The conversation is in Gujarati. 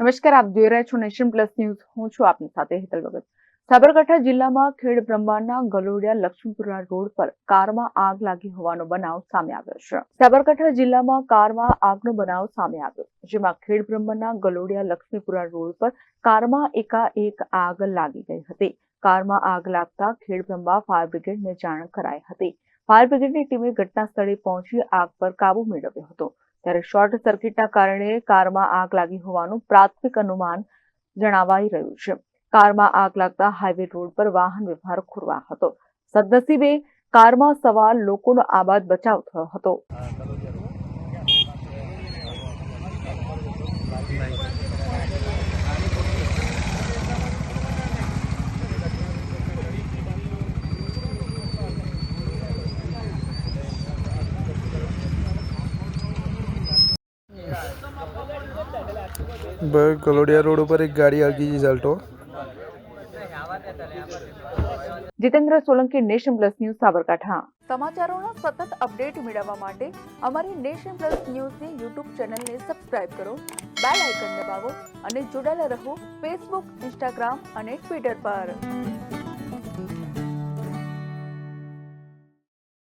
નમસ્કાર, આપ જોઈ રહ્યા છો નેશન પ્લસ ન્યૂઝ. હું છું આપની સાથે હેતલ ભગત. સાબરકાંઠા જિલ્લામાં ખેડ બ્રહ્માંડના ગલોડિયા લક્ષ્મીપુરા રોડ પર કારમાં આગ લાગી હોવાનો બનાવ સામે આવ્યો છે. સાબરકાંઠા જિલ્લામાં કારમાં આગનો બનાવ સામે આવ્યો, જેમાં ખેડ બ્રહ્માંડના ગલોડિયા લક્ષ્મીપુરા રોડ પર કારમાં એકાએક આગ લાગી ગઈ હતી. કારમાં આગ લાગતા ખેડ બ્રહ્મા ફાયર બ્રિગેડને જાણ કરાઈ હતી. ફાયર બ્રિગેડની ટીમે ઘટના સ્થળે પહોંચી આગ પર કાબુ મેળવ્યો હતો. ત્યારે શોર્ટ સર્કિટના કારણે કારમાં આગ લાગી હોવાનું પ્રાથમિક અનુમાન જણાવાઈ રહ્યું છે. કારમાં આગ લાગતા હાઈવે રોડ પર વાહન વ્યવહાર ખોરવાયો હતો. સદનસીબે કારમાં સવાર લોકોનો આબાદ બચાવ થયો હતો. ગલોડિયા રોડ ઉપર એક ગાડી આગી ગઈ ચાલતો. Jitendra Solanki, Nation plus news, Sabarkantha. સમાચારોના સતત અપડેટ મેળવવા માટે અમારી નેશન પ્લસ ન્યૂઝની યુટ્યુબ ચેનલને સબસ્ક્રાઇબ કરો, બેલ આઇકન દબાવો અને જોડાયેલા રહો ફેસબુક, ઇન્સ્ટાગ્રામ અને ટ્વિટર પર.